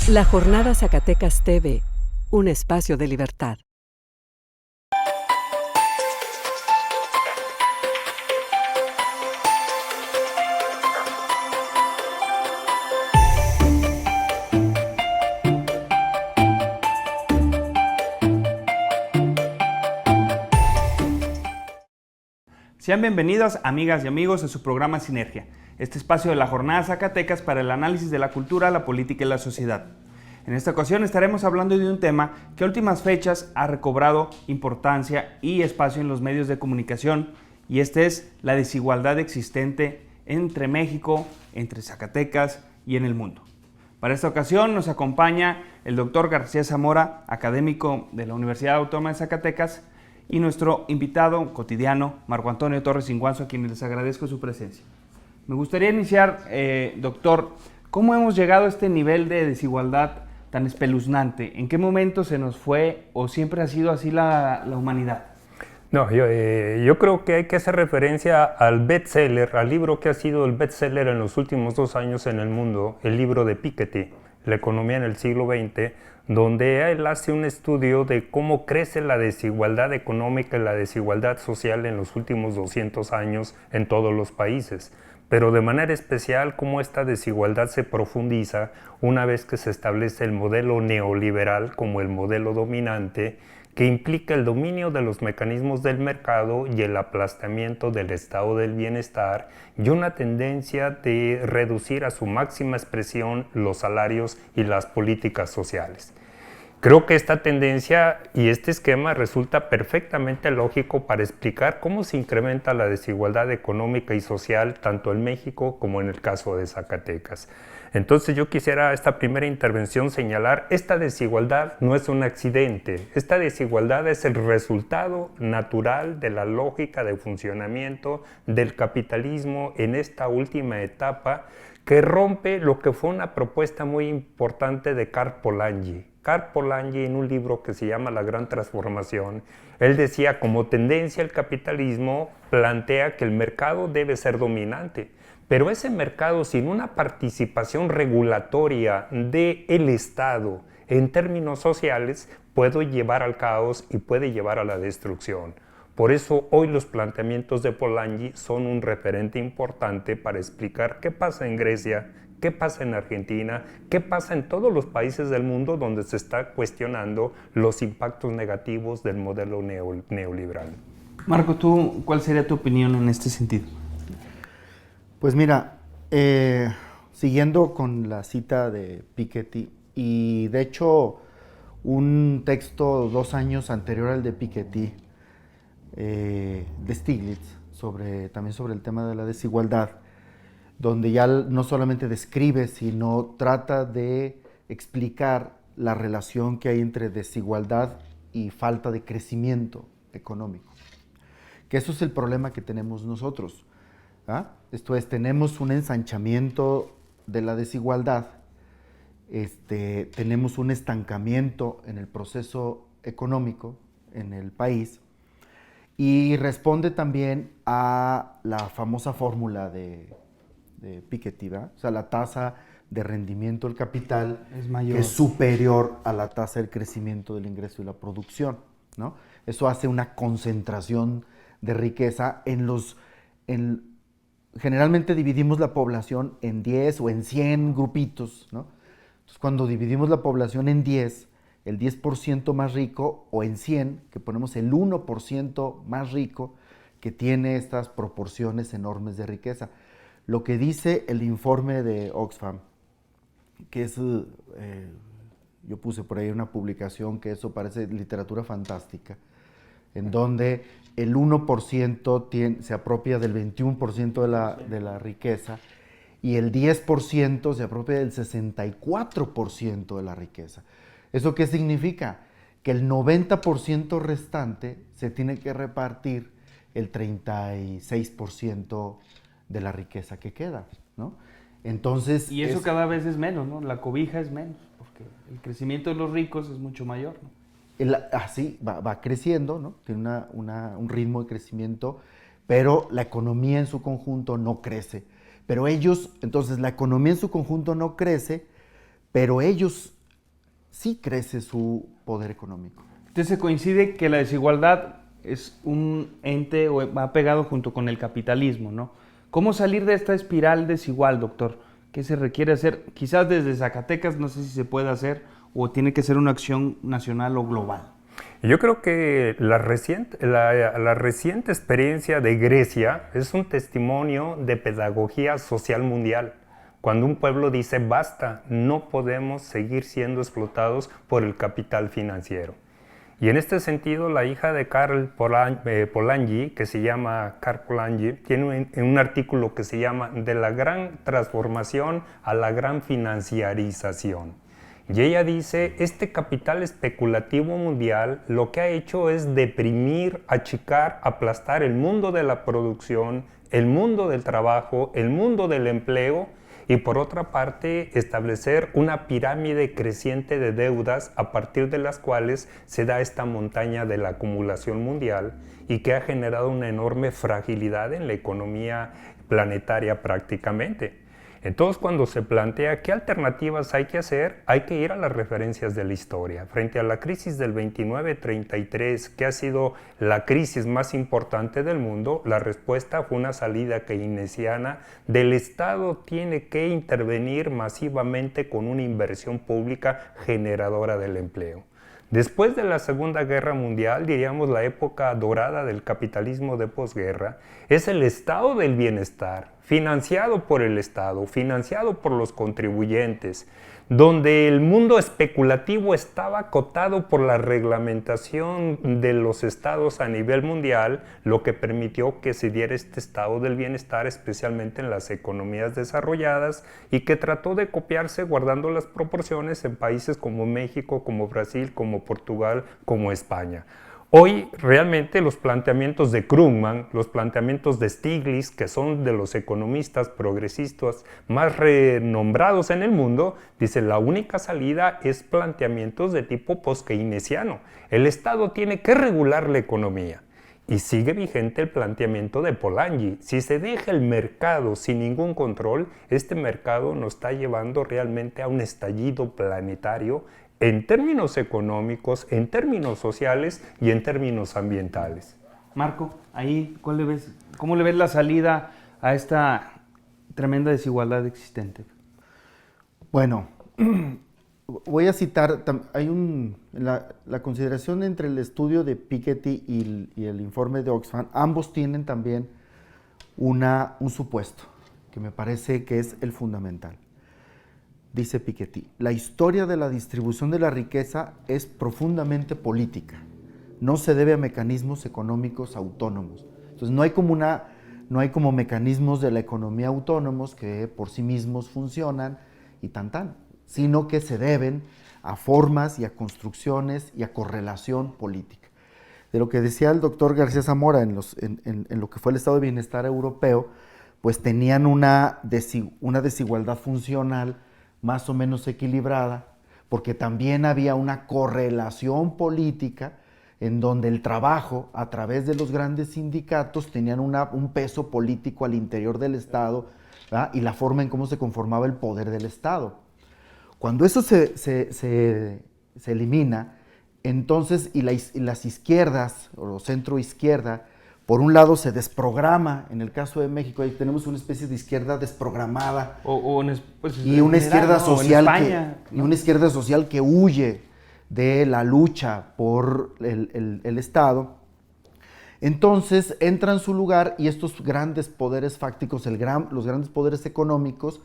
La Jornada Zacatecas TV, un espacio de libertad. Sean bienvenidos, amigas y amigos, a su programa Sinergia, este espacio de la Jornada Zacatecas para el análisis de la cultura, la política y la sociedad. En esta ocasión estaremos hablando de un tema que a últimas fechas ha recobrado importancia y espacio en los medios de comunicación, y este es la desigualdad existente entre México, entre Zacatecas y en el mundo. Para esta ocasión nos acompaña el doctor García Zamora, académico de la Universidad Autónoma de Zacatecas, y nuestro invitado cotidiano, Marco Antonio Torres Inguanzo, a quien les agradezco su presencia. Me gustaría iniciar, doctor, ¿cómo hemos llegado a este nivel de desigualdad tan espeluznante? ¿En qué momento se nos fue o siempre ha sido así la humanidad? No, yo creo que hay que hacer referencia al bestseller, al libro que ha sido el bestseller en los últimos 2 años en el mundo, el libro de Piketty, La economía en el siglo XX, donde él hace un estudio de cómo crece la desigualdad económica y la desigualdad social en los últimos 200 años en todos los países, pero de manera especial cómo esta desigualdad se profundiza una vez que se establece el modelo neoliberal como el modelo dominante, que implica el dominio de los mecanismos del mercado y el aplastamiento del estado del bienestar y una tendencia de reducir a su máxima expresión los salarios y las políticas sociales. Creo que esta tendencia y este esquema resulta perfectamente lógico para explicar cómo se incrementa la desigualdad económica y social tanto en México como en el caso de Zacatecas. Entonces yo quisiera esta primera intervención señalar, esta desigualdad no es un accidente, esta desigualdad es el resultado natural de la lógica de funcionamiento del capitalismo en esta última etapa que rompe lo que fue una propuesta muy importante de Karl Polanyi. Karl Polanyi, en un libro que se llama La Gran Transformación, él decía, como tendencia el capitalismo plantea que el mercado debe ser dominante, pero ese mercado sin una participación regulatoria del Estado en términos sociales puede llevar al caos y puede llevar a la destrucción. Por eso hoy los planteamientos de Polanyi son un referente importante para explicar qué pasa en Grecia, qué pasa en Argentina, qué pasa en todos los países del mundo donde se está cuestionando los impactos negativos del modelo neoliberal. Marco, ¿tú cuál sería tu opinión en este sentido? Pues mira, siguiendo con la cita de Piketty, y de hecho un texto 2 años anterior al de Piketty, de Stiglitz, también sobre el tema de la desigualdad, donde ya no solamente describe, sino trata de explicar la relación que hay entre desigualdad y falta de crecimiento económico. Que eso es el problema que tenemos nosotros. Esto es, tenemos un ensanchamiento de la desigualdad, tenemos un estancamiento en el proceso económico en el país, y responde también a la famosa fórmula de Piketty, ¿verdad? O sea, la tasa de rendimiento del capital es mayor, que es superior a la tasa del crecimiento del ingreso y la producción, ¿no? Eso hace una concentración de riqueza generalmente dividimos la población en 10 o en 100 grupitos, ¿no? Entonces, cuando dividimos la población en 10, el 10% más rico, o en 100, que ponemos el 1% más rico, que tiene estas proporciones enormes de riqueza. Lo que dice el informe de Oxfam, que es, yo puse por ahí una publicación que eso parece literatura fantástica, en donde el 1% se apropia del 21% de la riqueza y el 10% se apropia del 64% de la riqueza. ¿Eso qué significa? Que el 90% restante se tiene que repartir el 36% de la riqueza que queda, ¿no? Entonces, y eso cada vez es menos, ¿no? La cobija es menos, porque el crecimiento de los ricos es mucho mayor, ¿no? Así va creciendo, ¿no? Tiene un ritmo de crecimiento, pero la economía en su conjunto no crece. Pero entonces la economía en su conjunto no crece, pero ellos sí crece su poder económico. Entonces se coincide que la desigualdad es un ente o va pegado junto con el capitalismo, ¿no? ¿Cómo salir de esta espiral desigual, doctor? ¿Qué se requiere hacer? Quizás desde Zacatecas, no sé si se puede hacer o tiene que ser una acción nacional o global. Yo creo que la reciente experiencia de Grecia es un testimonio de pedagogía social mundial. Cuando un pueblo dice basta, no podemos seguir siendo explotados por el capital financiero. Y en este sentido, la hija de Karl Polanyi, que se llama Karl Polanyi, tiene un artículo que se llama De la gran transformación a la gran financiarización. Y ella dice, este capital especulativo mundial lo que ha hecho es deprimir, achicar, aplastar el mundo de la producción, el mundo del trabajo, el mundo del empleo, y por otra parte establecer una pirámide creciente de deudas a partir de las cuales se da esta montaña de la acumulación mundial y que ha generado una enorme fragilidad en la economía planetaria prácticamente. Entonces, cuando se plantea qué alternativas hay que hacer, hay que ir a las referencias de la historia. Frente a la crisis del 29-33, que ha sido la crisis más importante del mundo, la respuesta fue una salida keynesiana del Estado tiene que intervenir masivamente con una inversión pública generadora del empleo. Después de la Segunda Guerra Mundial, diríamos la época dorada del capitalismo de posguerra, es el estado del bienestar, financiado por el Estado, financiado por los contribuyentes, donde el mundo especulativo estaba acotado por la reglamentación de los estados a nivel mundial, lo que permitió que se diera este estado del bienestar, especialmente en las economías desarrolladas, y que trató de copiarse guardando las proporciones en países como México, como Brasil, como Portugal, como España. Hoy realmente los planteamientos de Krugman, los planteamientos de Stiglitz, que son de los economistas progresistas más renombrados en el mundo, dicen la única salida es planteamientos de tipo post-keynesiano. El Estado tiene que regular la economía. Y sigue vigente el planteamiento de Polanyi. Si se deja el mercado sin ningún control, este mercado nos está llevando realmente a un estallido planetario en términos económicos, en términos sociales y en términos ambientales. Marco, ahí, ¿cómo le ves la salida a esta tremenda desigualdad existente? Bueno, voy a citar, la consideración entre el estudio de Piketty y el informe de Oxfam, ambos tienen también un supuesto que me parece que es el fundamental. Dice Piketty, la historia de la distribución de la riqueza es profundamente política, no se debe a mecanismos económicos autónomos. Entonces no hay como mecanismos de la economía autónomos que por sí mismos funcionan y sino que se deben a formas y a construcciones y a correlación política. De lo que decía el doctor García Zamora en lo que fue el estado de bienestar europeo, pues tenían una desigualdad funcional más o menos equilibrada, porque también había una correlación política en donde el trabajo, a través de los grandes sindicatos, tenían un peso político al interior del Estado, ¿verdad? Y la forma en cómo se conformaba el poder del Estado. Cuando eso se elimina, entonces, y las izquierdas, o centro-izquierda, por un lado se desprograma, en el caso de México, ahí tenemos una especie de izquierda desprogramada y una izquierda social una izquierda social que huye de la lucha por el Estado. Entonces entra en su lugar y estos grandes poderes fácticos, los grandes poderes económicos,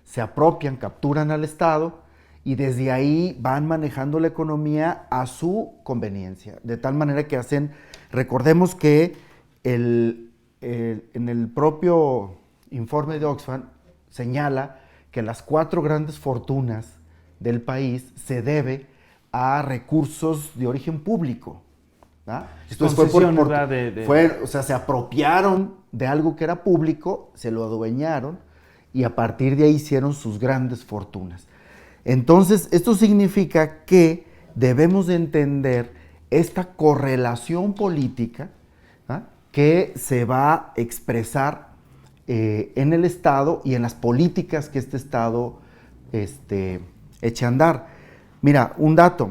se apropian, capturan al Estado y desde ahí van manejando la economía a su conveniencia, de tal manera que recordemos que en el propio informe de Oxfam señala que las 4 grandes fortunas del país se debe a recursos de origen público. Entonces se apropiaron de algo que era público, se lo adueñaron y a partir de ahí hicieron sus grandes fortunas. Entonces, esto significa que debemos de entender esta correlación política que se va a expresar en el Estado y en las políticas que este Estado eche a andar. Mira, un dato.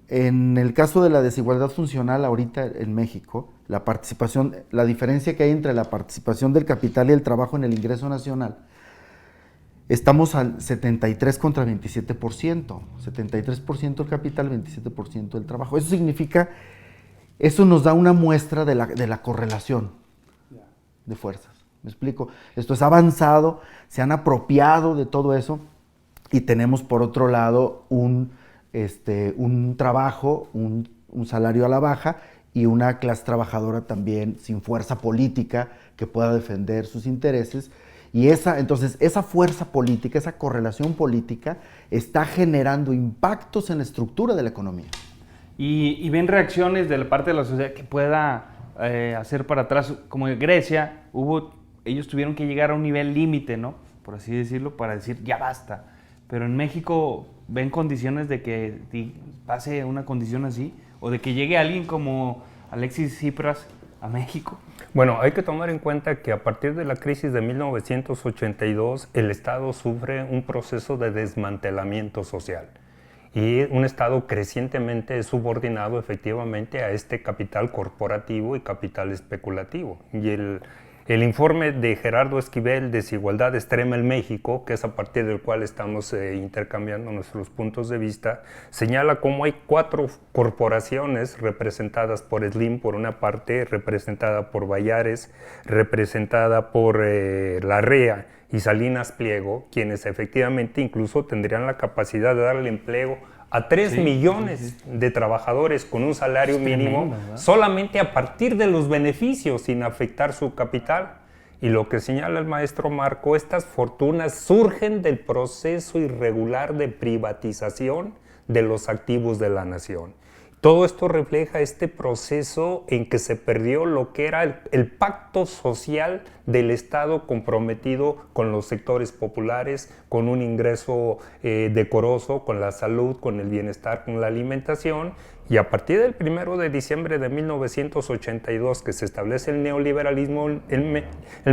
En el caso de la desigualdad funcional ahorita en México, la participación, la diferencia que hay entre la participación del capital y el trabajo en el ingreso nacional, estamos al 73 contra 27%. 73% el capital, 27% del trabajo. Eso significa, eso nos da una muestra de la correlación de fuerzas. ¿Me explico? Esto es avanzado, se han apropiado de todo eso y tenemos por otro lado un trabajo, un salario a la baja y una clase trabajadora también sin fuerza política que pueda defender sus intereses. Y entonces esa fuerza política, esa correlación política está generando impactos en la estructura de la economía. Y ven reacciones de la parte de la sociedad que pueda hacer para atrás, como en Grecia, ellos tuvieron que llegar a un nivel límite, ¿no? Por así decirlo, para decir ya basta. Pero en México ven condiciones de que pase una condición así, o de que llegue alguien como Alexis Tsipras a México. Bueno, hay que tomar en cuenta que a partir de la crisis de 1982, el Estado sufre un proceso de desmantelamiento social y un Estado crecientemente subordinado efectivamente a este capital corporativo y capital especulativo. Y el informe de Gerardo Esquivel, Desigualdad Extrema en México, que es a partir del cual estamos intercambiando nuestros puntos de vista, señala cómo hay 4 corporaciones representadas por Slim, por una parte, representada por Bayares, representada por Larrea y Salinas Pliego, quienes efectivamente incluso tendrían la capacidad de darle empleo a 3 millones de trabajadores con un salario mínimo, solamente a partir de los beneficios, sin afectar su capital. Y lo que señala el maestro Marco, estas fortunas surgen del proceso irregular de privatización de los activos de la nación. Todo esto refleja este proceso en que se perdió lo que era el pacto social del Estado comprometido con los sectores populares, con un ingreso decoroso, con la salud, con el bienestar, con la alimentación. Y a partir del 1 de diciembre de 1982, que se establece el neoliberalismo en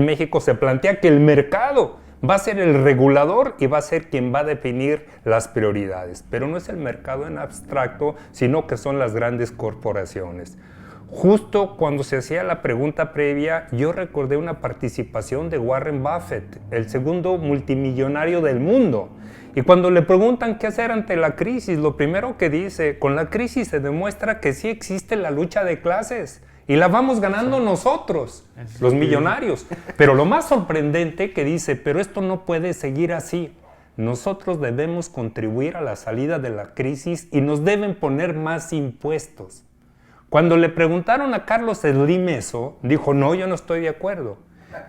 México, se plantea que el mercado va a ser el regulador y va a ser quien va a definir las prioridades. Pero no es el mercado en abstracto, sino que son las grandes corporaciones. Justo cuando se hacía la pregunta previa, yo recordé una participación de Warren Buffett, el segundo multimillonario del mundo. Y cuando le preguntan qué hacer ante la crisis, lo primero que dice, con la crisis se demuestra que sí existe la lucha de clases. Y la vamos ganando nosotros, los millonarios. Pero lo más sorprendente que dice, pero esto no puede seguir así. Nosotros debemos contribuir a la salida de la crisis y nos deben poner más impuestos. Cuando le preguntaron a Carlos Slim eso, dijo, no, yo no estoy de acuerdo.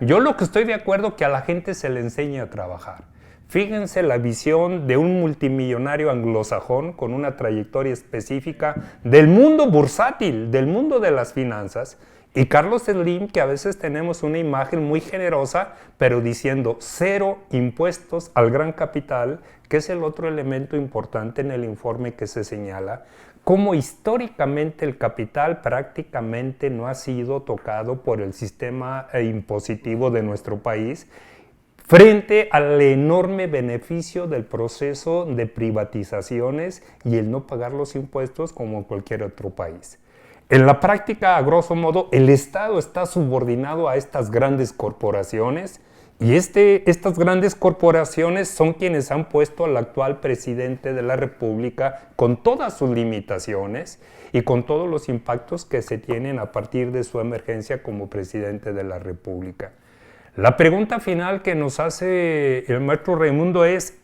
Yo lo que estoy de acuerdo es que a la gente se le enseñe a trabajar. Fíjense la visión de un multimillonario anglosajón con una trayectoria específica del mundo bursátil, del mundo de las finanzas, y Carlos Slim, que a veces tenemos una imagen muy generosa, pero diciendo 0 impuestos al gran capital, que es el otro elemento importante en el informe que se señala, cómo históricamente el capital prácticamente no ha sido tocado por el sistema impositivo de nuestro país, frente al enorme beneficio del proceso de privatizaciones y el no pagar los impuestos como en cualquier otro país. En la práctica, a grosso modo, el Estado está subordinado a estas grandes corporaciones y estas grandes corporaciones son quienes han puesto al actual presidente de la República con todas sus limitaciones y con todos los impactos que se tienen a partir de su emergencia como presidente de la República. La pregunta final que nos hace el maestro Raimundo es,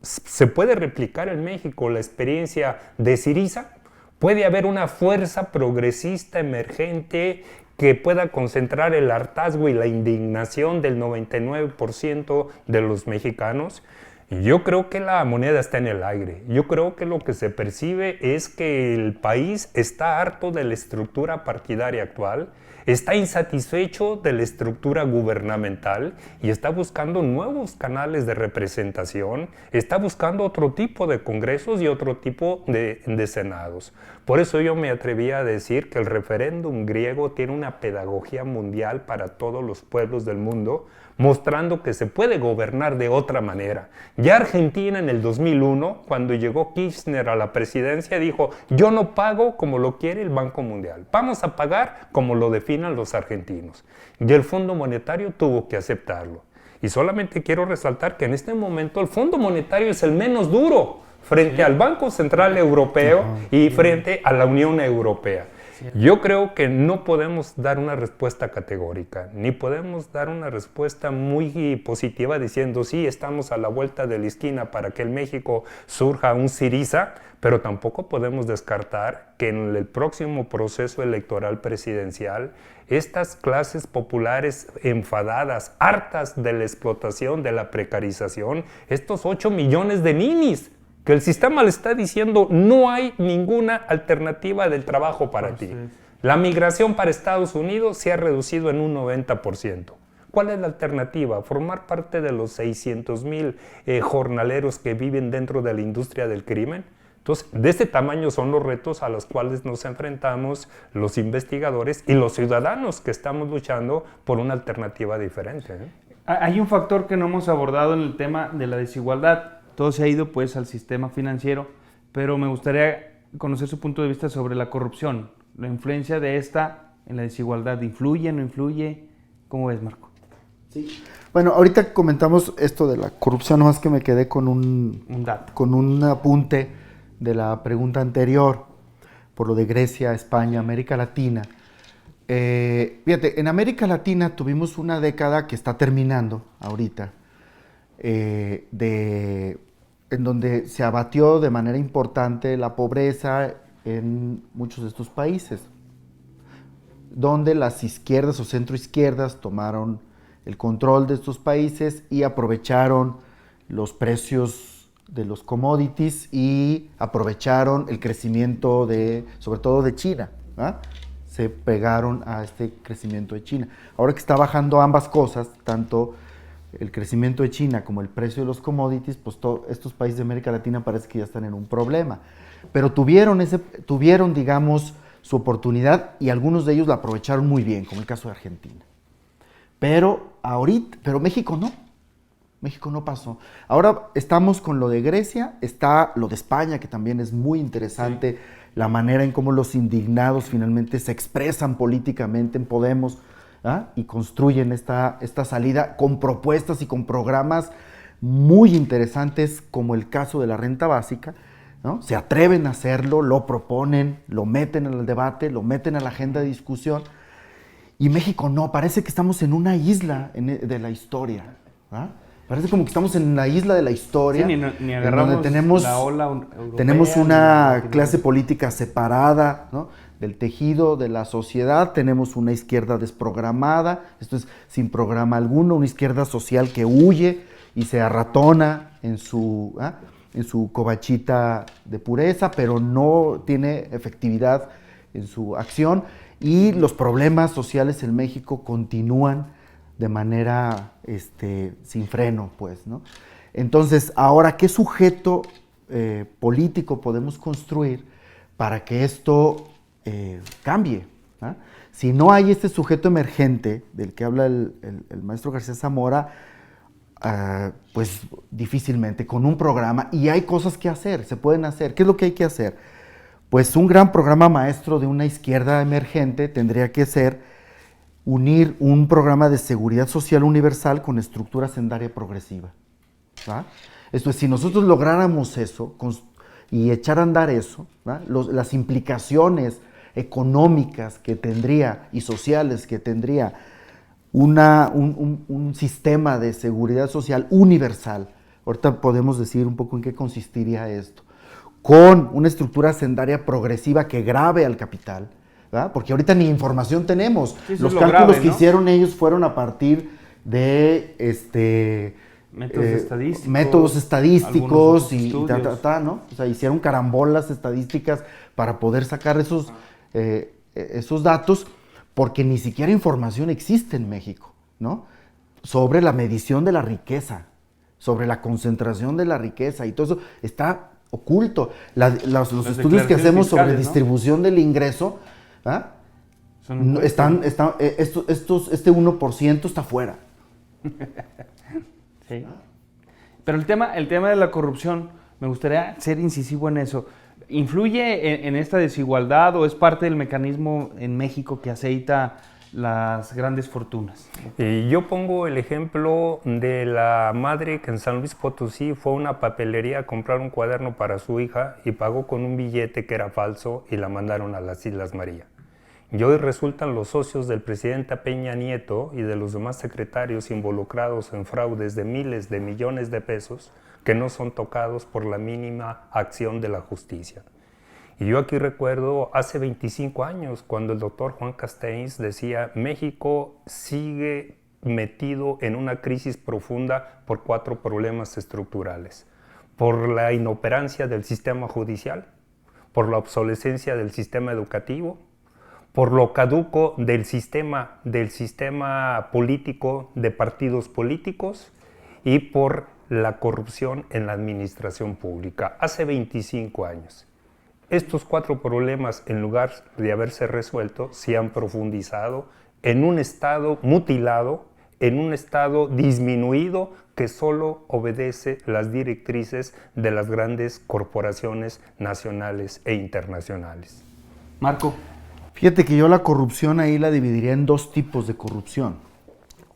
¿se puede replicar en México la experiencia de Syriza? ¿Puede haber una fuerza progresista emergente que pueda concentrar el hartazgo y la indignación del 99% de los mexicanos? Yo creo que la moneda está en el aire. Yo creo que lo que se percibe es que el país está harto de la estructura partidaria actual, está insatisfecho de la estructura gubernamental y está buscando nuevos canales de representación, está buscando otro tipo de congresos y otro tipo de senados. Por eso yo me atreví a decir que el referéndum griego tiene una pedagogía mundial para todos los pueblos del mundo, mostrando que se puede gobernar de otra manera. Ya Argentina en el 2001, cuando llegó Kirchner a la presidencia, dijo, yo no pago como lo quiere el Banco Mundial, vamos a pagar como lo definan los argentinos. Y el Fondo Monetario tuvo que aceptarlo. Y solamente quiero resaltar que en este momento el Fondo Monetario es el menos duro frente al Banco Central Europeo y frente a la Unión Europea. Yo creo que no podemos dar una respuesta categórica, ni podemos dar una respuesta muy positiva diciendo sí, estamos a la vuelta de la esquina para que en México surja un Syriza, pero tampoco podemos descartar que en el próximo proceso electoral presidencial estas clases populares enfadadas, hartas de la explotación, de la precarización, estos 8 millones de ninis, que el sistema le está diciendo no hay ninguna alternativa del trabajo para ti. La migración para Estados Unidos se ha reducido en un 90%. ¿Cuál es la alternativa? Formar parte de los 600,000 jornaleros que viven dentro de la industria del crimen. Entonces, de este tamaño son los retos a los cuales nos enfrentamos los investigadores y los ciudadanos que estamos luchando por una alternativa diferente. Hay un factor que no hemos abordado en el tema de la desigualdad. Todo se ha ido pues al sistema financiero, pero me gustaría conocer su punto de vista sobre la corrupción, la influencia de esta en la desigualdad. ¿Influye, no influye? ¿Cómo ves, Marco? Sí. Bueno, ahorita comentamos esto de la corrupción, nomás que me quedé con un dato, con un apunte de la pregunta anterior, por lo de Grecia, España, América Latina. Fíjate, en América Latina tuvimos una década que está terminando ahorita, en donde se abatió de manera importante la pobreza en muchos de estos países, donde las izquierdas o centroizquierdas tomaron el control de estos países y aprovecharon los precios de los commodities y aprovecharon el crecimiento sobre todo de China, ¿ah? Se pegaron a este crecimiento de China. Ahora que está bajando ambas cosas, tanto el crecimiento de China como el precio de los commodities, pues estos países de América Latina parece que ya están en un problema. Pero tuvieron, digamos, su oportunidad y algunos de ellos la aprovecharon muy bien, como el caso de Argentina. Pero México no. México no pasó. Ahora estamos con lo de Grecia, está lo de España, que también es muy interesante, la manera en cómo los indignados finalmente se expresan políticamente en Podemos, ¿ah? Y construyen esta salida con propuestas y con programas muy interesantes, como el caso de la renta básica, ¿no? Se atreven a hacerlo, lo proponen, lo meten en el debate, lo meten a la agenda de discusión. Y México no, parece que estamos en una isla de la historia, ¿ah? Parece como que estamos en la isla de la historia, sí, ni agarramos donde tenemos, la ola europea, tenemos una clase política separada, ¿no?, del tejido de la sociedad, tenemos una izquierda desprogramada, esto es sin programa alguno, una izquierda social que huye y se arratona en su covachita de pureza, pero no tiene efectividad en su acción, y los problemas sociales en México continúan de manera sin freno, pues, ¿no? Entonces, ahora, ¿qué sujeto político podemos construir para que esto cambie? ¿Ah? Si no hay este sujeto emergente del que habla el maestro García Zamora, pues difícilmente, con un programa, y hay cosas que hacer, se pueden hacer. ¿Qué es lo que hay que hacer? Pues un gran programa maestro de una izquierda emergente tendría que ser unir un programa de seguridad social universal con estructura sendaria progresiva, ¿va? Esto es, si nosotros lográramos eso y echar a andar eso, ¿va?, las implicaciones económicas que tendría y sociales que tendría un sistema de seguridad social universal, ahorita podemos decir un poco en qué consistiría esto, con una estructura sendaria progresiva que grave al capital, ¿verdad? Porque ahorita ni información tenemos. Sí, los cálculos que hicieron ellos fueron a partir de métodos estadísticos y ¿no? O sea, hicieron carambolas estadísticas para poder sacar esos datos, porque ni siquiera información existe en México, ¿no?, sobre la medición de la riqueza, sobre la concentración de la riqueza, y todo eso está oculto. Los estudios que hacemos sobre distribución del ingreso, ¿ah?, este 1% está fuera, Sí. Pero el tema de la corrupción, me gustaría ser incisivo en eso. ¿Influye en esta desigualdad o es parte del mecanismo en México que aceita las grandes fortunas? Yo pongo el ejemplo de la madre que en San Luis Potosí fue a una papelería a comprar un cuaderno para su hija y pagó con un billete que era falso y la mandaron a las Islas María. Y hoy resultan los socios del presidente Peña Nieto y de los demás secretarios involucrados en fraudes de miles de millones de pesos que no son tocados por la mínima acción de la justicia. Y yo aquí recuerdo hace 25 años cuando el doctor Juan Castells decía: México sigue metido en una crisis profunda por 4 problemas estructurales. Por la inoperancia del sistema judicial, por la obsolescencia del sistema educativo, por lo caduco del sistema político de partidos políticos y por la corrupción en la administración pública. Hace 25 años. Estos 4 problemas, en lugar de haberse resuelto, se han profundizado en un estado mutilado, en un estado disminuido que solo obedece las directrices de las grandes corporaciones nacionales e internacionales. Marco. Fíjate que yo la corrupción ahí la dividiría en 2 tipos de corrupción.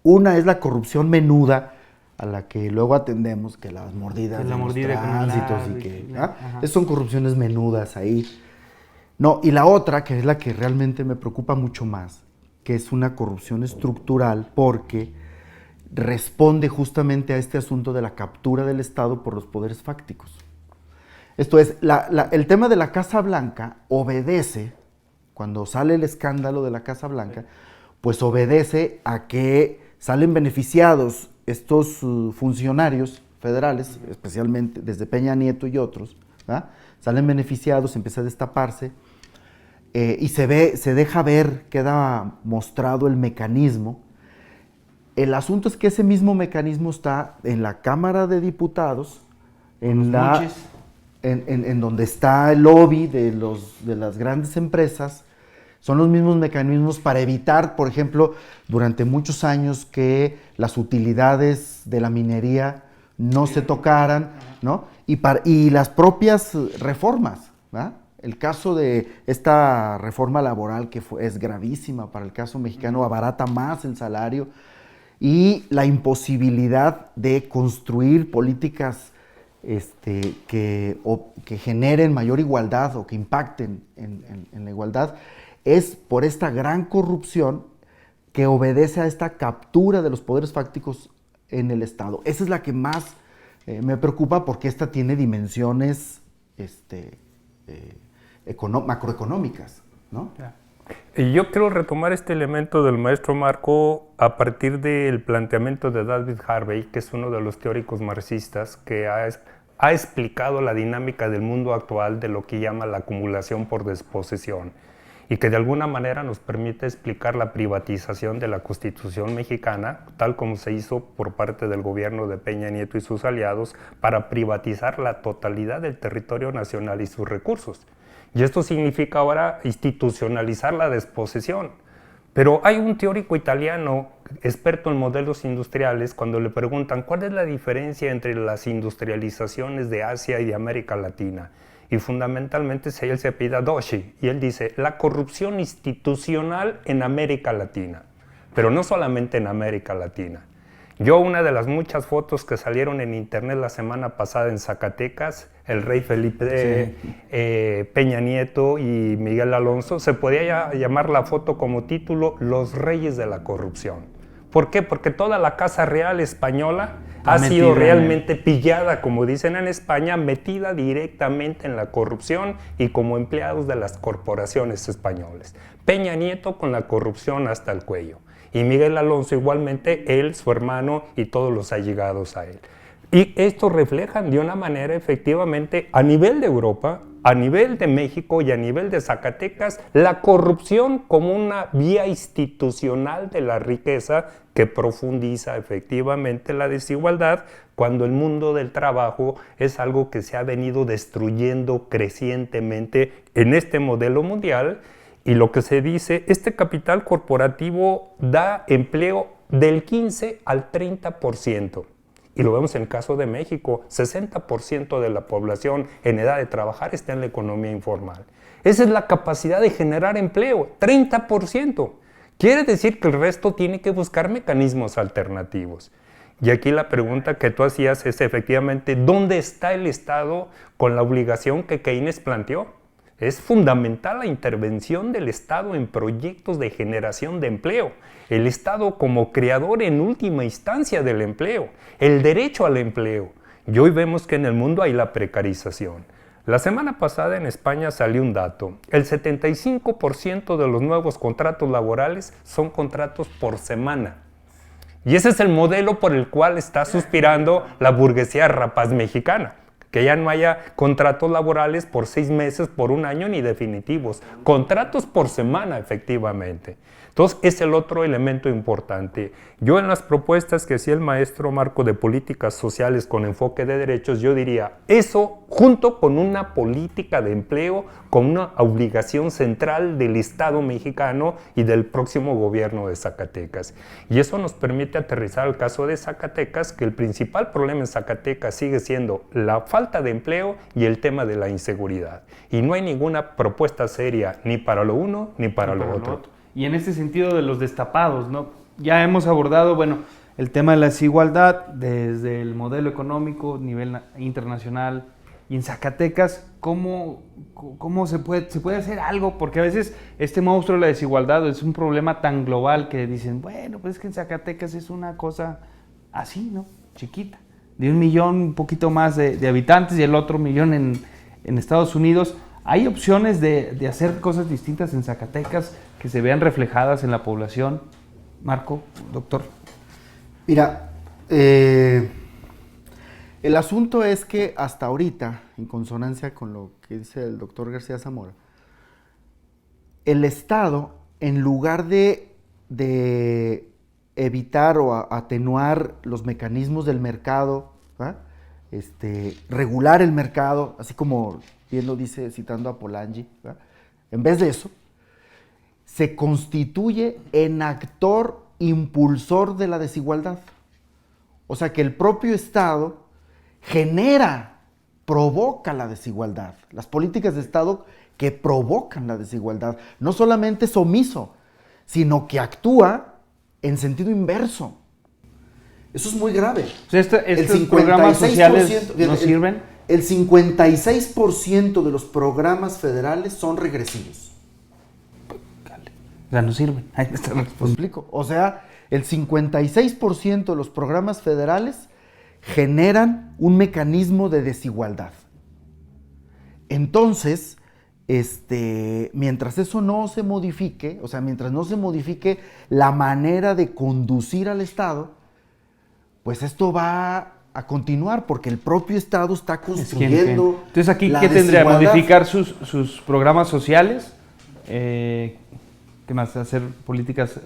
Una es la corrupción menuda, a la que luego atendemos, que las mordidas de los tránsitos y que... Esas son corrupciones menudas ahí. No, y la otra, que es la que realmente me preocupa mucho más, que es una corrupción estructural, porque responde justamente a este asunto de la captura del Estado por los poderes fácticos. Esto es, el tema de la Casa Blanca obedece, cuando sale el escándalo de la Casa Blanca, pues obedece a que salen beneficiados estos funcionarios federales, especialmente desde Peña Nieto y otros, ¿verdad? Salen beneficiados, empieza a destaparse y se deja ver, queda mostrado el mecanismo. El asunto es que ese mismo mecanismo está en la Cámara de Diputados, en donde está el lobby de las grandes empresas. Son los mismos mecanismos para evitar, por ejemplo, durante muchos años que las utilidades de la minería no se tocaran, ¿no? Y las propias reformas, ¿verdad? El caso de esta reforma laboral que es gravísima para el caso mexicano, abarata más el salario, y la imposibilidad de construir políticas que generen mayor igualdad o que impacten en la igualdad, es por esta gran corrupción que obedece a esta captura de los poderes fácticos en el Estado. Esa es la que más me preocupa, porque esta tiene dimensiones macroeconómicas, ¿no? Y yo quiero retomar este elemento del maestro Marco a partir del planteamiento de David Harvey, que es uno de los teóricos marxistas que ha explicado la dinámica del mundo actual de lo que llama la acumulación por desposesión, y que de alguna manera nos permite explicar la privatización de la Constitución mexicana, tal como se hizo por parte del gobierno de Peña Nieto y sus aliados, para privatizar la totalidad del territorio nacional y sus recursos. Y esto significa ahora institucionalizar la desposesión. Pero hay un teórico italiano, experto en modelos industriales, cuando le preguntan cuál es la diferencia entre las industrializaciones de Asia y de América Latina. Y fundamentalmente él se apellida Doshi, y él dice: la corrupción institucional en América Latina, pero no solamente en América Latina. Yo, una de las muchas fotos que salieron en internet la semana pasada en Zacatecas, el rey Felipe Peña Nieto y Miguel Alonso, se podía llamar la foto como título "Los Reyes de la Corrupción". ¿Por qué? Porque toda la Casa Real española ha sido realmente pillada, como dicen en España, metida directamente en la corrupción y como empleados de las corporaciones españolas. Peña Nieto con la corrupción hasta el cuello. Y Miguel Alonso igualmente, él, su hermano y todos los allegados a él. Y esto reflejan de una manera efectivamente a nivel de Europa, a nivel de México y a nivel de Zacatecas, la corrupción como una vía institucional de la riqueza que profundiza efectivamente la desigualdad, cuando el mundo del trabajo es algo que se ha venido destruyendo crecientemente en este modelo mundial. Y lo que se dice, este capital corporativo da empleo del 15 al 30%. Y lo vemos en el caso de México, 60% de la población en edad de trabajar está en la economía informal. Esa es la capacidad de generar empleo, 30%. Quiere decir que el resto tiene que buscar mecanismos alternativos. Y aquí la pregunta que tú hacías es efectivamente, ¿dónde está el Estado con la obligación que Keynes planteó? Es fundamental la intervención del Estado en proyectos de generación de empleo. El Estado como creador en última instancia del empleo, el derecho al empleo. Y hoy vemos que en el mundo hay la precarización. La semana pasada en España salió un dato. El 75% de los nuevos contratos laborales son contratos por semana. Y ese es el modelo por el cual está suspirando la burguesía rapaz mexicana. Que ya no haya contratos laborales por 6 meses, por 1 año, ni definitivos. Contratos por semana, efectivamente. Entonces, es el otro elemento importante. Yo en las propuestas que hacía el maestro Marco de políticas sociales con enfoque de derechos, yo diría, eso junto con una política de empleo, con una obligación central del Estado mexicano y del próximo gobierno de Zacatecas. Y eso nos permite aterrizar al caso de Zacatecas, que el principal problema en Zacatecas sigue siendo la falta de empleo y el tema de la inseguridad. Y no hay ninguna propuesta seria ni para lo uno ni para lo otro. Y en este sentido de los destapados, ¿no? Ya hemos abordado, bueno, el tema de la desigualdad desde el modelo económico, nivel internacional, y en Zacatecas, ¿cómo se puede hacer algo? Porque a veces este monstruo de la desigualdad es un problema tan global que dicen, bueno, pues es que en Zacatecas es una cosa así, ¿no? Chiquita, de 1 millón, un poquito más de habitantes y el otro 1 millón en Estados Unidos. ¿Hay opciones de hacer cosas distintas en Zacatecas que se vean reflejadas en la población? Marco, doctor. Mira, el asunto es que hasta ahorita, en consonancia con lo que dice el doctor García Zamora, el Estado, en lugar de evitar o atenuar los mecanismos del mercado, ¿verdad? Regular el mercado, así como bien lo dice citando a Polanyi, ¿verdad? En vez de eso, se constituye en actor impulsor de la desigualdad. O sea que el propio Estado provoca la desigualdad. Las políticas de Estado que provocan la desigualdad. No solamente es omiso, sino que actúa en sentido inverso. Eso es muy grave. O sea, estos programas sociales no sirven. El 56% de los programas federales son regresivos. O sea, no sirven. Ahí está la respuesta. ¿Me explico? O sea, el 56% de los programas federales generan un mecanismo de desigualdad. Entonces, mientras eso no se modifique, o sea, mientras no se modifique la manera de conducir al Estado, pues esto va a continuar porque el propio Estado está construyendo. Entonces aquí, la ¿qué tendría? desigualdad. ¿Modificar sus programas sociales? ¿Qué más? ¿Hacer políticas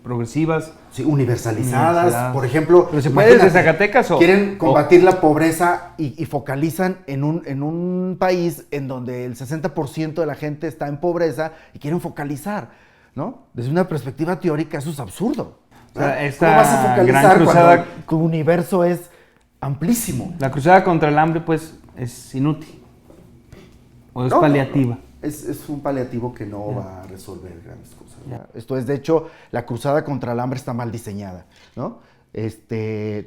progresivas? Sí, universalizadas. Por ejemplo, ¿pero se puede desde Zacatecas o...? Quieren combatir la pobreza y focalizan en un país en donde el 60% de la gente está en pobreza y quieren focalizar, ¿no? Desde una perspectiva teórica eso es absurdo. O sea, ¿cómo vas a focalizar gran cruzada, cuando tu universo es amplísimo? La cruzada contra el hambre, pues, es inútil. ¿O es paliativa? No. Es un paliativo que no va a resolver grandes cosas. Esto es, de hecho, la cruzada contra el hambre está mal diseñada, ¿no?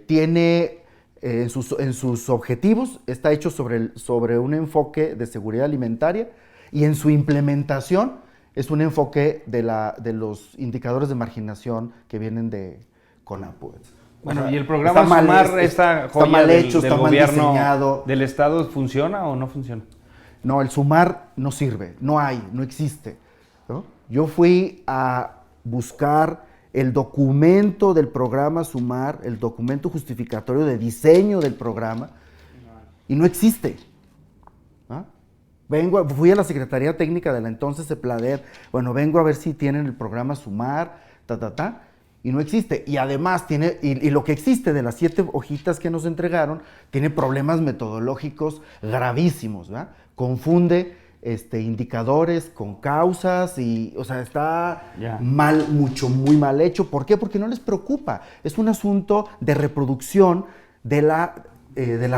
Tiene en sus objetivos, está hecho sobre un enfoque de seguridad alimentaria y en su implementación es un enfoque de los indicadores de marginación que vienen de CONAPO. Bueno, ¿y el programa SUMAR, esta joya del gobierno diseñado. Del Estado, funciona o no funciona? No, el SUMAR no sirve, no existe, ¿no? Yo fui a buscar el documento del programa SUMAR, el documento justificatorio de diseño del programa, y no existe. ¿Ah? Fui a la Secretaría Técnica de la entonces CEPLADER, vengo a ver si tienen el programa SUMAR, y no existe. Y además tiene, y lo que existe de las 7 hojitas que nos entregaron, tiene problemas metodológicos gravísimos, ¿verdad? Confunde indicadores con causas y, o sea, está Ya. mal, muy mal hecho. ¿Por qué? Porque no les preocupa. Es un asunto de reproducción de la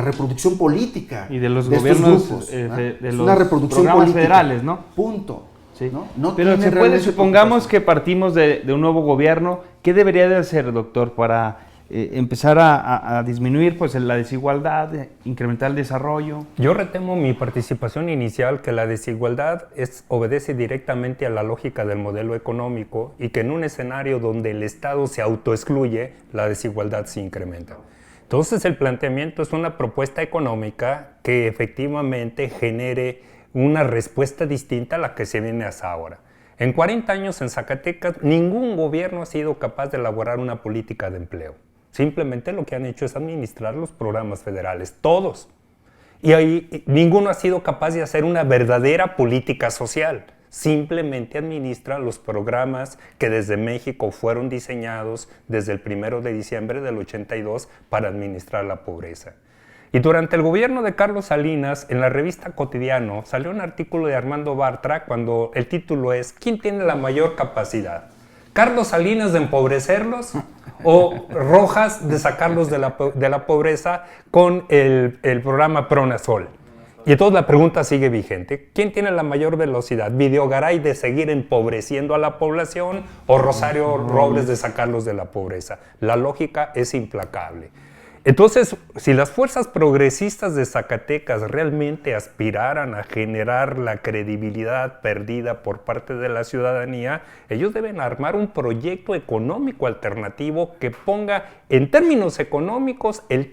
reproducción política Y de los estos gobiernos, grupos, de ¿no? Es los una reproducción programas política. federales, ¿no? Punto. Sí. No Pero tiene se puede, realmente supongamos preocupación. que partimos de un nuevo gobierno, ¿qué debería de hacer, doctor, para empezar a disminuir pues la desigualdad, incrementar el desarrollo? Yo retemo mi participación inicial que la desigualdad obedece directamente a la lógica del modelo económico y que en un escenario donde el Estado se autoexcluye, la desigualdad se incrementa. Entonces el planteamiento es una propuesta económica que efectivamente genere una respuesta distinta a la que se viene hasta ahora. En 40 años en Zacatecas, ningún gobierno ha sido capaz de elaborar una política de empleo. Simplemente lo que han hecho es administrar los programas federales, todos. Y ahí ninguno ha sido capaz de hacer una verdadera política social. Simplemente administra los programas que desde México fueron diseñados desde el 1 de diciembre del 82 para administrar la pobreza. Y durante el gobierno de Carlos Salinas, en la revista Cotidiano, salió un artículo de Armando Bartra cuando el título es ¿Quién tiene la mayor capacidad? ¿Carlos Salinas de empobrecerlos o Rojas de sacarlos de la pobreza con el programa Pronasol? Y entonces la pregunta sigue vigente. ¿Quién tiene la mayor velocidad? ¿Videogaray de seguir empobreciendo a la población o Rosario Robles de sacarlos de la pobreza? La lógica es implacable. Entonces, si las fuerzas progresistas de Zacatecas realmente aspiraran a generar la credibilidad perdida por parte de la ciudadanía, ellos deben armar un proyecto económico alternativo que ponga en términos económicos el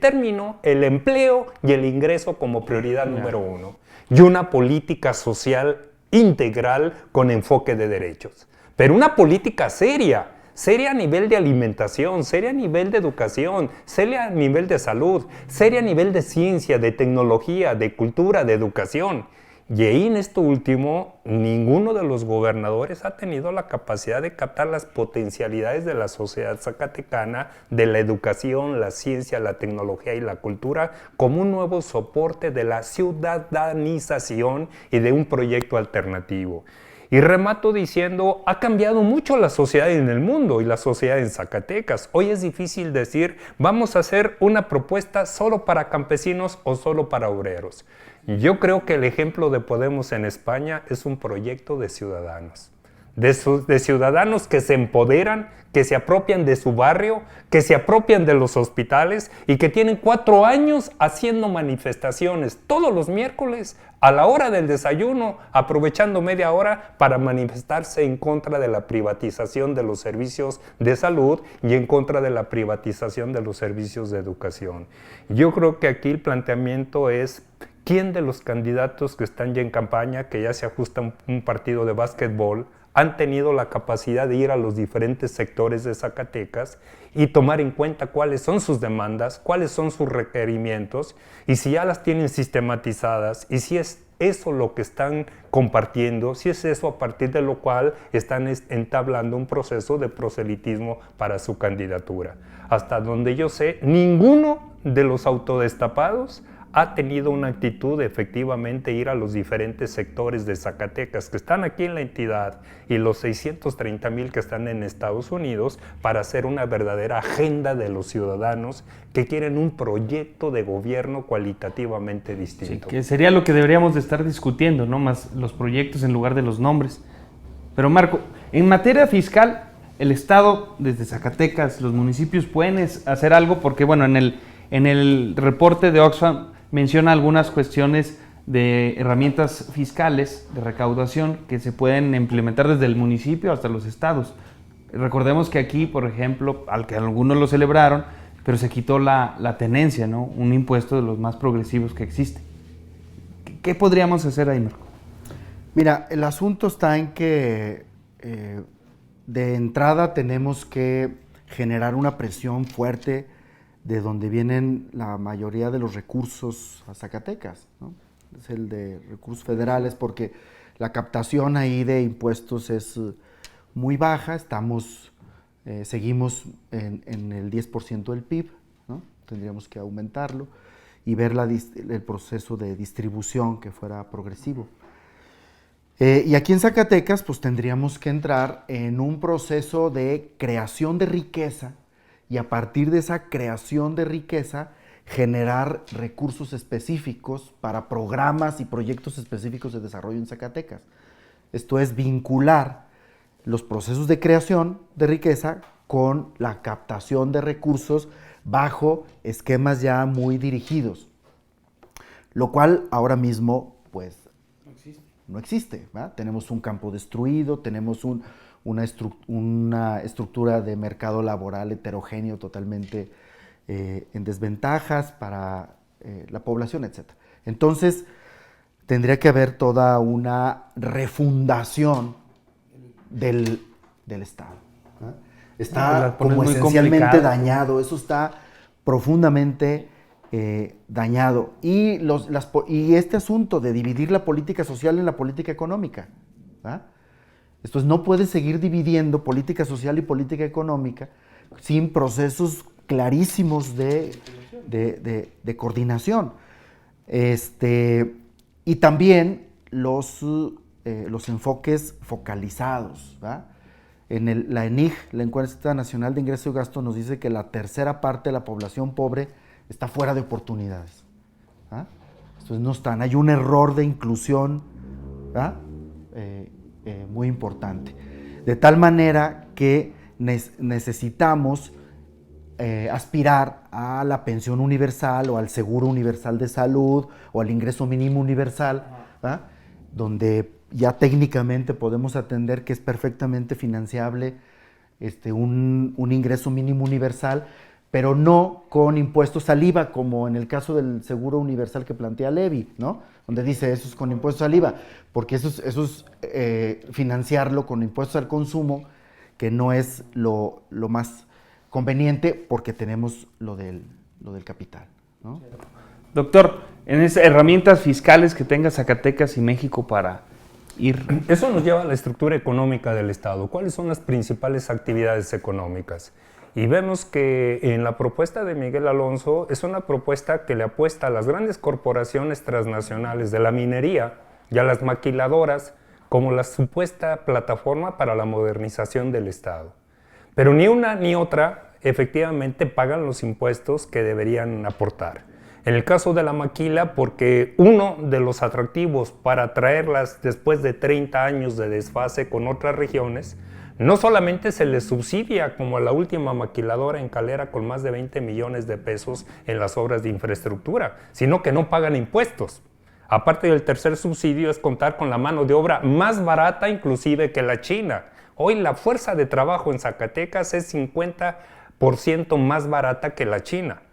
empleo y el ingreso como prioridad número uno, y una política social integral con enfoque de derechos. Pero una política seria a nivel de alimentación, seria a nivel de educación, seria a nivel de salud, seria a nivel de ciencia, de tecnología, de cultura, de educación. Y ahí en esto último, ninguno de los gobernadores ha tenido la capacidad de captar las potencialidades de la sociedad zacatecana, de la educación, la ciencia, la tecnología y la cultura, como un nuevo soporte de la ciudadanización y de un proyecto alternativo. Y remato diciendo, ha cambiado mucho la sociedad en el mundo y la sociedad en Zacatecas. Hoy es difícil decir, vamos a hacer una propuesta solo para campesinos o solo para obreros. Yo creo que el ejemplo de Podemos en España es un proyecto de ciudadanos. De ciudadanos que se empoderan, que se apropian de su barrio, que se apropian de los hospitales y que tienen 4 años haciendo manifestaciones todos los miércoles a la hora del desayuno, aprovechando media hora para manifestarse en contra de la privatización de los servicios de salud y en contra de la privatización de los servicios de educación. Yo creo que aquí el planteamiento es quién de los candidatos que están ya en campaña, que ya se ajusta un partido de básquetbol, han tenido la capacidad de ir a los diferentes sectores de Zacatecas y tomar en cuenta cuáles son sus demandas, cuáles son sus requerimientos, y si ya las tienen sistematizadas, y si es eso lo que están compartiendo, si es eso a partir de lo cual están entablando un proceso de proselitismo para su candidatura. Hasta donde yo sé, ninguno de los autodestapados ha tenido una actitud de efectivamente ir a los diferentes sectores de Zacatecas que están aquí en la entidad y los 630,000 que están en Estados Unidos para hacer una verdadera agenda de los ciudadanos que quieren un proyecto de gobierno cualitativamente distinto. Sí, que sería lo que deberíamos de estar discutiendo, ¿no? Más los proyectos en lugar de los nombres. Pero Marco, en materia fiscal, el Estado, desde Zacatecas, los municipios pueden hacer algo porque, bueno, en el reporte de Oxfam menciona algunas cuestiones de herramientas fiscales de recaudación que se pueden implementar desde el municipio hasta los estados. Recordemos que aquí, por ejemplo, al que algunos lo celebraron, pero se quitó la tenencia, ¿no? Un impuesto de los más progresivos que existe. ¿Qué podríamos hacer ahí, Marco? Mira, el asunto está en que de entrada tenemos que generar una presión fuerte de donde vienen la mayoría de los recursos a Zacatecas, ¿no? Es el de recursos federales, porque la captación ahí de impuestos es muy baja, seguimos en el 10% del PIB, ¿no? Tendríamos que aumentarlo y ver el proceso de distribución que fuera progresivo. Y aquí en Zacatecas, pues tendríamos que entrar en un proceso de creación de riqueza y a partir de esa creación de riqueza generar recursos específicos para programas y proyectos específicos de desarrollo en Zacatecas. Esto es vincular los procesos de creación de riqueza con la captación de recursos bajo esquemas ya muy dirigidos, lo cual ahora mismo pues no existe, ¿verdad? Tenemos un campo destruido, tenemos una estructura de mercado laboral heterogéneo totalmente en desventajas para la población, etc. Entonces, tendría que haber toda una refundación del Estado, ¿verdad? Está como esencialmente dañado, eso está profundamente dañado. Y este asunto de dividir la política social en la política económica, ¿verdad? Esto es, no puedes seguir dividiendo política social y política económica sin procesos clarísimos de coordinación. Y también los enfoques focalizados, ¿verdad? La ENIG, la Encuesta Nacional de Ingreso y Gasto, nos dice que la tercera parte de la población pobre está fuera de oportunidades, ¿verdad? Entonces no están, hay un error de inclusión, ¿verdad? Muy importante. De tal manera que necesitamos aspirar a la pensión universal o al seguro universal de salud o al ingreso mínimo universal, ¿verdad? Donde ya técnicamente podemos atender que es perfectamente financiable un ingreso mínimo universal, pero no con impuestos al IVA, como en el caso del seguro universal que plantea Levy, ¿no? Donde dice eso es con impuestos al IVA, porque eso es financiarlo con impuestos al consumo, que no es lo más conveniente porque tenemos lo del capital, ¿no? Doctor, en esas herramientas fiscales que tenga Zacatecas y México para ir... Eso nos lleva a la estructura económica del Estado. ¿Cuáles son las principales actividades económicas? Y vemos que en la propuesta de Miguel Alonso es una propuesta que le apuesta a las grandes corporaciones transnacionales de la minería y a las maquiladoras como la supuesta plataforma para la modernización del Estado. Pero ni una ni otra efectivamente pagan los impuestos que deberían aportar. En el caso de la maquila, porque uno de los atractivos para traerlas después de 30 años de desfase con otras regiones, no solamente se les subsidia como a la última maquiladora en Calera con más de 20 millones de pesos en las obras de infraestructura, sino que no pagan impuestos. Aparte del tercer subsidio es contar con la mano de obra más barata inclusive que la China. Hoy la fuerza de trabajo en Zacatecas es 50% más barata que la China.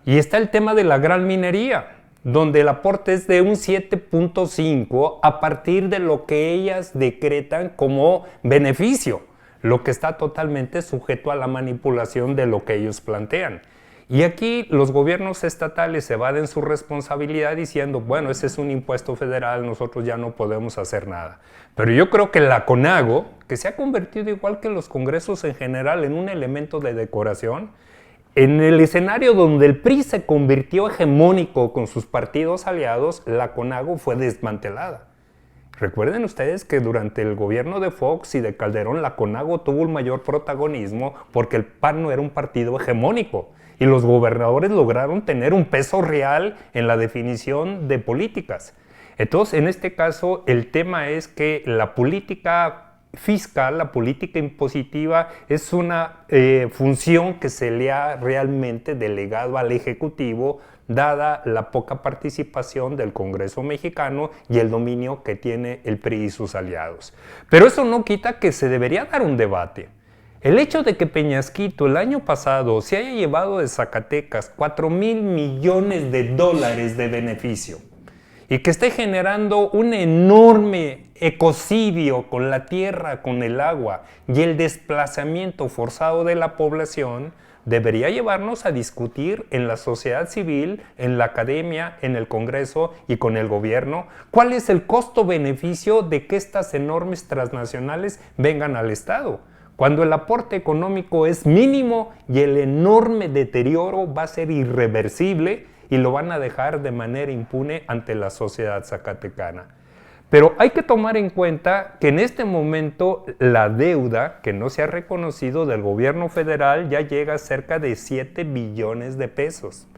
Y está el tema de la gran minería, donde el aporte es de un 7.5 a partir de lo que ellas decretan como beneficio, lo que está totalmente sujeto a la manipulación de lo que ellos plantean. Y aquí los gobiernos estatales evaden su responsabilidad diciendo, bueno, ese es un impuesto federal, nosotros ya no podemos hacer nada. Pero yo creo que la CONAGO, que se ha convertido igual que los congresos en general en un elemento de decoración, en el escenario donde el PRI se convirtió hegemónico con sus partidos aliados, la CONAGO fue desmantelada. Recuerden ustedes que durante el gobierno de Fox y de Calderón, la CONAGO tuvo un mayor protagonismo porque el PAN no era un partido hegemónico y los gobernadores lograron tener un peso real en la definición de políticas. Entonces, en este caso, el tema es que la política fiscal, la política impositiva, es una función que se le ha realmente delegado al Ejecutivo, dada la poca participación del Congreso mexicano y el dominio que tiene el PRI y sus aliados. Pero eso no quita que se debería dar un debate. El hecho de que Peñasquito el año pasado se haya llevado de Zacatecas 4,000 millones de dólares de beneficio y que esté generando un enorme ecocidio con la tierra, con el agua y el desplazamiento forzado de la población, debería llevarnos a discutir en la sociedad civil, en la academia, en el Congreso y con el gobierno cuál es el costo-beneficio de que estas enormes transnacionales vengan al Estado, cuando el aporte económico es mínimo y el enorme deterioro va a ser irreversible y lo van a dejar de manera impune ante la sociedad zacatecana. Pero hay que tomar en cuenta que en este momento la deuda que no se ha reconocido del gobierno federal ya llega a cerca de 7 billones de pesos.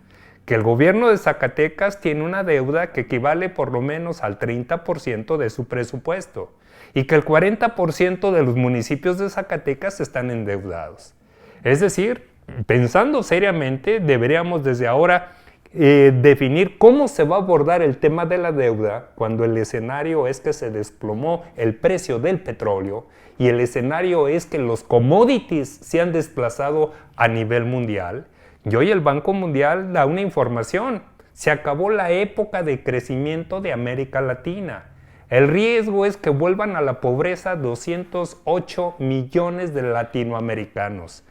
Que el gobierno de Zacatecas tiene una deuda que equivale por lo menos al 30% de su presupuesto y que el 40% de los municipios de Zacatecas están endeudados. Es decir, pensando seriamente, deberíamos desde ahora definir cómo se va a abordar el tema de la deuda cuando el escenario es que se desplomó el precio del petróleo y el escenario es que los commodities se han desplazado a nivel mundial. Y hoy el Banco Mundial da una información: se acabó la época de crecimiento de América Latina. El riesgo es que vuelvan a la pobreza 208 millones de latinoamericanos.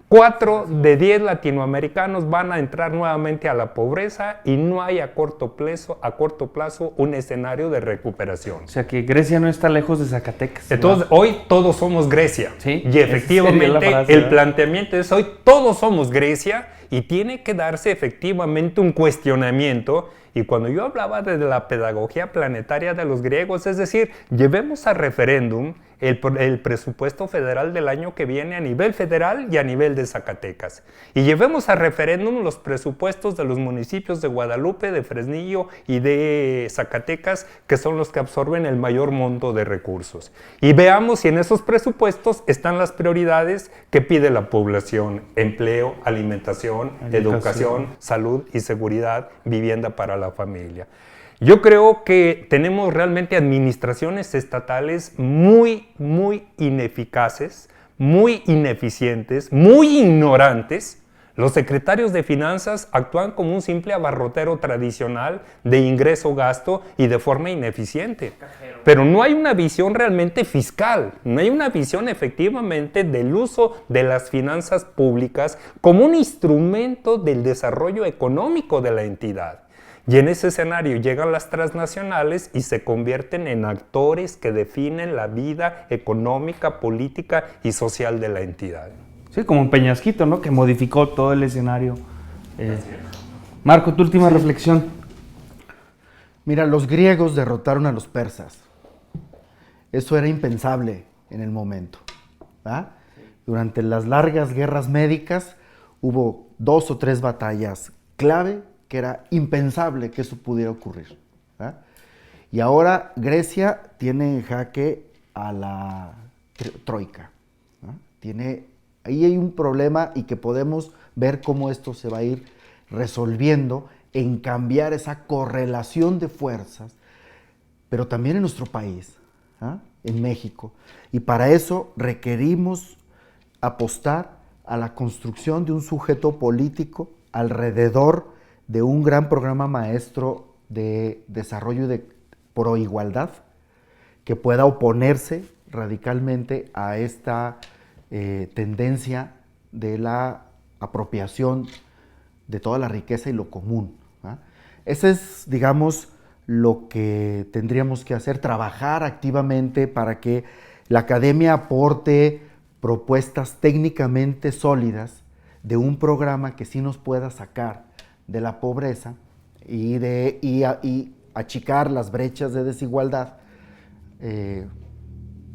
4 de 10 latinoamericanos van a entrar nuevamente a la pobreza y no hay a corto plazo un escenario de recuperación. O sea que Grecia no está lejos de Zacatecas. Entonces, hoy todos somos Grecia. Sí, y efectivamente frase, el planteamiento es hoy todos somos Grecia y tiene que darse efectivamente un cuestionamiento. Y cuando yo hablaba de la pedagogía planetaria de los griegos, es decir, llevemos a referéndum el presupuesto federal del año que viene a nivel federal y a nivel de Zacatecas. Y llevemos a referéndum los presupuestos de los municipios de Guadalupe, de Fresnillo y de Zacatecas, que son los que absorben el mayor monto de recursos. Y veamos si en esos presupuestos están las prioridades que pide la población: empleo, alimentación, educación, salud y seguridad, vivienda para la familia. Yo creo que tenemos realmente administraciones estatales muy ineficaces, muy ineficientes, muy ignorantes. Los secretarios de finanzas actúan como un simple abarrotero tradicional de ingreso-gasto y de forma ineficiente. Pero no hay una visión realmente fiscal, no hay una visión efectivamente del uso de las finanzas públicas como un instrumento del desarrollo económico de la entidad. Y en ese escenario llegan las transnacionales y se convierten en actores que definen la vida económica, política y social de la entidad. Sí, como un Peñasquito, ¿no? Que modificó todo el escenario. Marco, tu última reflexión. Mira, los griegos derrotaron a los persas. Eso era impensable en el momento, ¿verdad? Durante las largas guerras médicas hubo 2 o 3 batallas clave que era impensable que eso pudiera ocurrir, ¿verdad? Y ahora Grecia tiene en jaque a la troika, ¿verdad? Ahí hay un problema y que podemos ver cómo esto se va a ir resolviendo en cambiar esa correlación de fuerzas, pero también en nuestro país, ¿ah? En México. Y para eso requerimos apostar a la construcción de un sujeto político alrededor de un gran programa maestro de desarrollo de proigualdad que pueda oponerse radicalmente a esta tendencia de la apropiación de toda la riqueza y lo común, ¿ah? Ese es, digamos, lo que tendríamos que hacer, trabajar activamente para que la academia aporte propuestas técnicamente sólidas de un programa que sí nos pueda sacar de la pobreza y achicar las brechas de desigualdad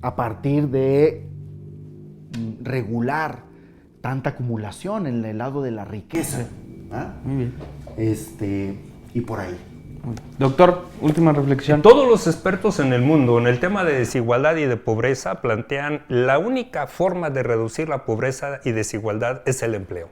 a partir de regular tanta acumulación en el lado de la riqueza. ¿Ah? Muy bien. Y por ahí. Doctor, última reflexión. Todos los expertos en el mundo en el tema de desigualdad y de pobreza plantean la única forma de reducir la pobreza y desigualdad es el empleo.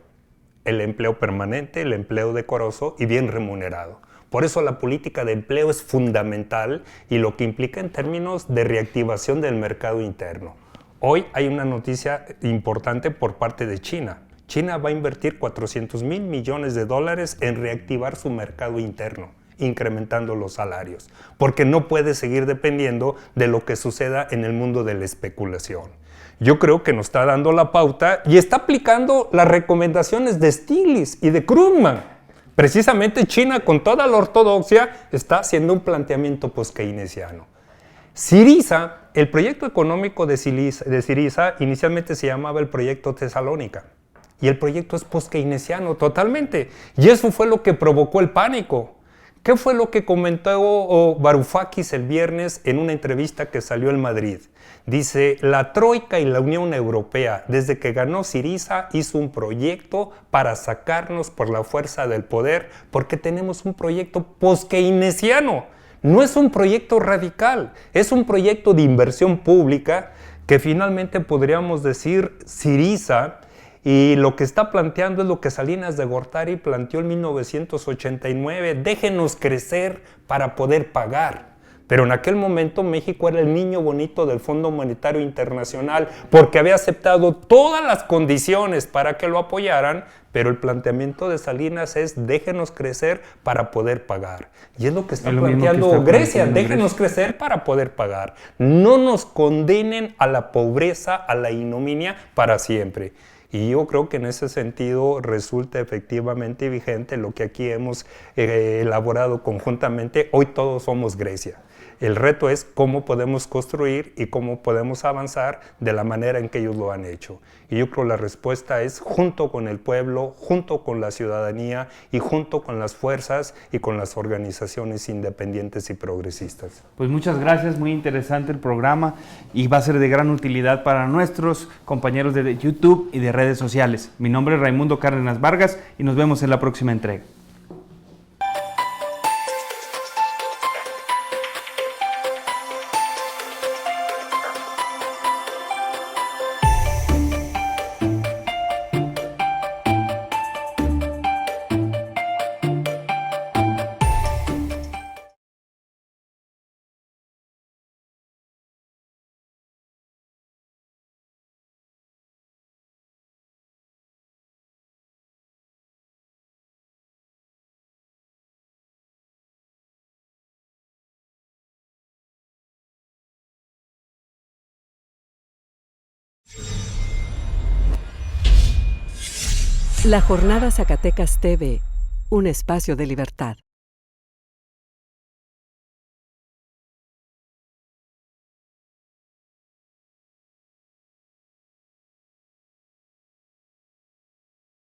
El empleo permanente, el empleo decoroso y bien remunerado. Por eso la política de empleo es fundamental y lo que implica en términos de reactivación del mercado interno. Hoy hay una noticia importante por parte de China. China va a invertir $400,000 millones en reactivar su mercado interno, incrementando los salarios, porque no puede seguir dependiendo de lo que suceda en el mundo de la especulación. Yo creo que nos está dando la pauta y está aplicando las recomendaciones de Stiglitz y de Krugman. Precisamente China, con toda la ortodoxia, está haciendo un planteamiento post-keynesiano. Syriza, el proyecto económico de Syriza inicialmente se llamaba el proyecto Tesalónica. Y el proyecto es post-keynesiano totalmente. Y eso fue lo que provocó el pánico. ¿Qué fue lo que comentó Varoufakis el viernes en una entrevista que salió en Madrid? Dice, la Troika y la Unión Europea, desde que ganó Syriza, hizo un proyecto para sacarnos por la fuerza del poder, porque tenemos un proyecto post-keynesiano. No es un proyecto radical, es un proyecto de inversión pública que finalmente podríamos decir Syriza. Y lo que está planteando es lo que Salinas de Gortari planteó en 1989, déjenos crecer para poder pagar. Pero en aquel momento México era el niño bonito del Fondo Monetario Internacional porque había aceptado todas las condiciones para que lo apoyaran, pero el planteamiento de Salinas es déjenos crecer para poder pagar. Y es lo que está planteando Grecia, déjenos crecer para poder pagar. No nos condenen a la pobreza, a la ignominia para siempre. Y yo creo que en ese sentido resulta efectivamente vigente lo que aquí hemos elaborado conjuntamente. Hoy todos somos Grecia. El reto es cómo podemos construir y cómo podemos avanzar de la manera en que ellos lo han hecho. Y yo creo que la respuesta es junto con el pueblo, junto con la ciudadanía y junto con las fuerzas y con las organizaciones independientes y progresistas. Pues muchas gracias, muy interesante el programa y va a ser de gran utilidad para nuestros compañeros de YouTube y de redes sociales. Mi nombre es Raimundo Cárdenas Vargas y nos vemos en la próxima entrega. La Jornada Zacatecas TV, un espacio de libertad.